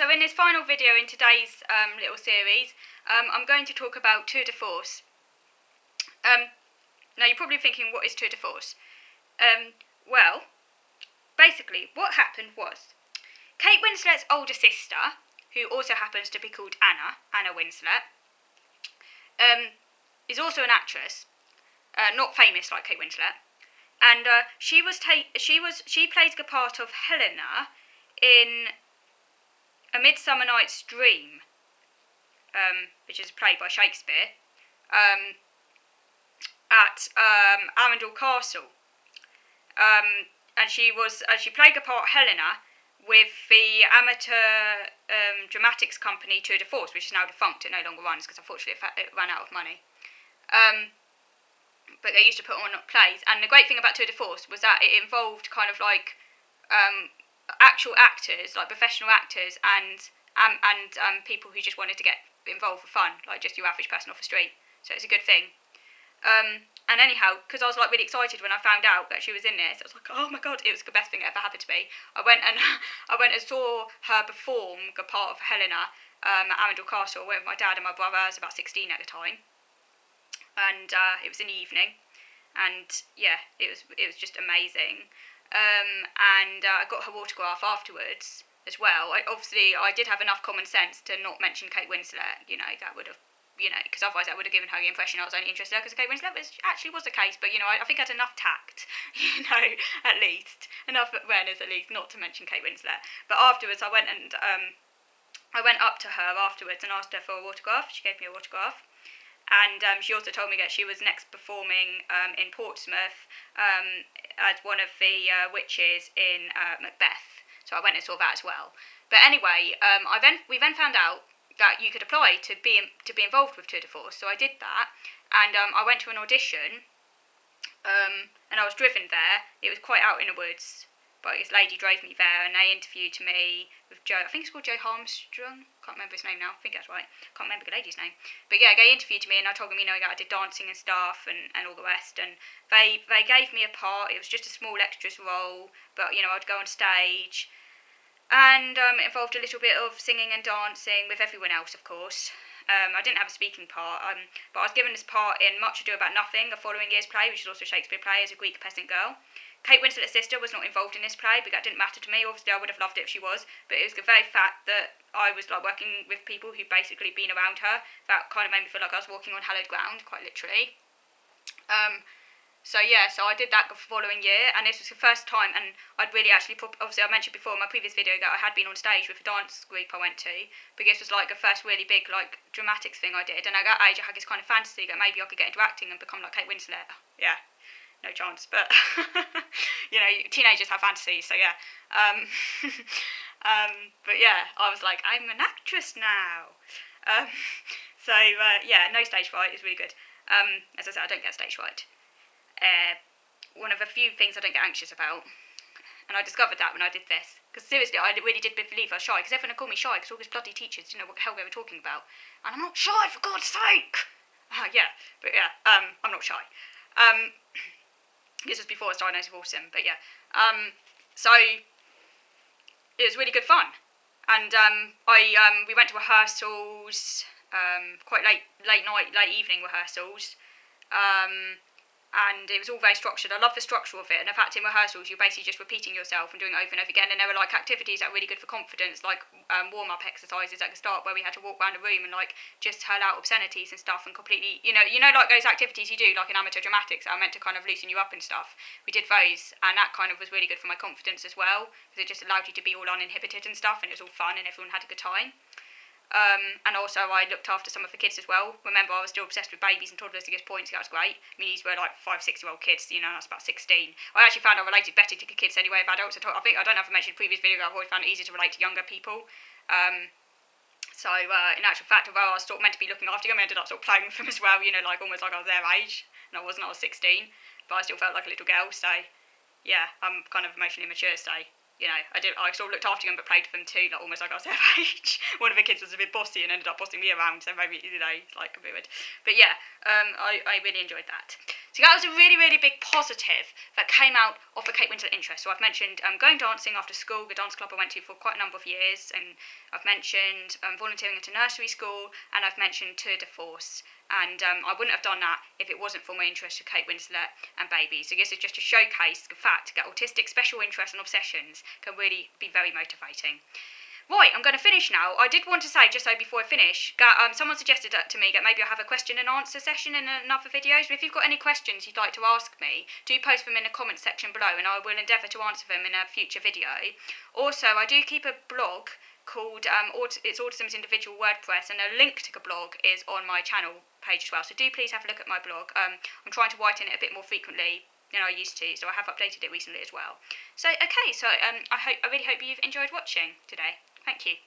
So in this final video in today's little series, I'm going to talk about tour de force. Now you're probably thinking, what is tour de force? Well, basically what happened was, Kate Winslet's older sister, who also happens to be called Anna Winslet, is also an actress, not famous like Kate Winslet, and she plays the part of Helena in A Midsummer Night's Dream, which is a play by Shakespeare, at Arundel Castle, and she played the part Helena with the amateur dramatics company Tour de Force, which is now defunct. It no longer runs because unfortunately it ran out of money. But they used to put on plays, and the great thing about Tour de Force was that it involved kind of like actual actors, like professional actors, and people who just wanted to get involved for fun, like just your average person off the street. So it's a good thing. And anyhow, because I was like really excited when I found out that she was in this, I was like, oh my god, it was the best thing that ever happened to me. I went and saw her perform the part of Helena at Arundel Castle. I went with my dad and my brother. I was about 16 at the time, and it was in the evening, and yeah, it was just amazing. And I got her autograph afterwards as well. I did have enough common sense to not mention Kate Winslet. That would have, because otherwise that would have given her the impression I was only interested in her because Kate Winslet, which actually was the case. But I think I had enough tact, at least enough awareness, at least, not to mention Kate Winslet. But afterwards, I went up to her afterwards and asked her for an autograph. She gave me an autograph. And she also told me that she was next performing in Portsmouth as one of the witches in Macbeth. So I went and saw that as well. But anyway, we then found out that you could apply to be involved with Tour de Force. So I did that, and I went to an audition, and I was driven there. It was quite out in the woods, but this lady drove me there, and they interviewed me with Joe. I think it's called Joe Harmstrong. Can't remember his name now. I think that's right. Can't remember the lady's name. But yeah, they interviewed me, and I told them, that I did dancing and stuff, and all the rest. And they gave me a part. It was just a small extras role, but I'd go on stage, and it involved a little bit of singing and dancing with everyone else, of course. I didn't have a speaking part, but I was given this part in Much Ado About Nothing, the following year's play, which is also a Shakespeare play, as a Greek peasant girl. Kate Winslet's sister was not involved in this play, but that didn't matter to me. Obviously, I would have loved it if she was, but it was the very fact that I was working with people who'd basically been around her that kind of made me feel like I was walking on hallowed ground, quite literally. So I did that the following year, and this was the first time, and I'd really actually, obviously I mentioned before in my previous video that I had been on stage with a dance group I went to, but this was the first really big dramatics thing I did, and at that age I had this kind of fantasy that maybe I could get into acting and become like Kate Winslet. Yeah, no chance, but teenagers have fantasies, so yeah. But yeah, I was like, I'm an actress now. No stage fright is really good. As I said, I don't get stage fright. One of the few things I don't get anxious about, and I discovered that when I did this, because seriously, I really did believe I was shy, because everyone would call me shy, because all these bloody teachers didn't know what the hell they were talking about, and I'm not shy, for God's sake! I'm not shy. This was before I was diagnosed with autism, but yeah, so it was really good fun, and we went to rehearsals, quite late evening rehearsals, and it was all very structured. I love the structure of it, and in fact in rehearsals you're basically just repeating yourself and doing it over and over again, and there were activities that were really good for confidence, warm-up exercises at the start where we had to walk around a room and just hurl out obscenities and stuff, and completely, those activities you do in amateur dramatics that are meant to kind of loosen you up and stuff. We did those, and that kind of was really good for my confidence as well, because it just allowed you to be all uninhibited and stuff, and it was all fun and everyone had a good time. And also I looked after some of the kids as well. Remember, I was still obsessed with babies and toddlers at this point, so that was great. I mean, these were 5-6-year-old kids, I was about 16. I actually found I related better to the kids anyway of adults. I don't know if I mentioned in the previous video, I've always found it easier to relate to younger people. In actual fact, although I was meant to be looking after them, I ended up playing with them as well, almost like I was their age. And I wasn't, I was 16, but I still felt like a little girl, so yeah, I'm kind of emotionally mature, so I sort of looked after them but played with them too, like almost like I was their age. One of the kids was a bit bossy and ended up bossing me around, so maybe, like a bit weird. But yeah, I really enjoyed that. So that was a really, really big positive that came out of the Kate Winslet interest. So I've mentioned going dancing after school, the dance club I went to for quite a number of years, and I've mentioned volunteering at a nursery school, and I've mentioned tour de force. And I wouldn't have done that if it wasn't for my interest in Kate Winslet and babies. So this is just to showcase the fact that autistic special interests and obsessions can really be very motivating. Right, I'm going to finish now. I did want to say, just so before I finish, someone suggested that to me that maybe I'll have a question and answer session in another video. So if you've got any questions you'd like to ask me, do post them in the comment section below and I will endeavour to answer them in a future video. Also, I do keep a blog called it's Autism's Individual WordPress, and a link to the blog is on my channel page as well. So do please have a look at my blog. I'm trying to write in it a bit more frequently than I used to, so I have updated it recently as well. So okay, so I really hope you've enjoyed watching today. Thank you.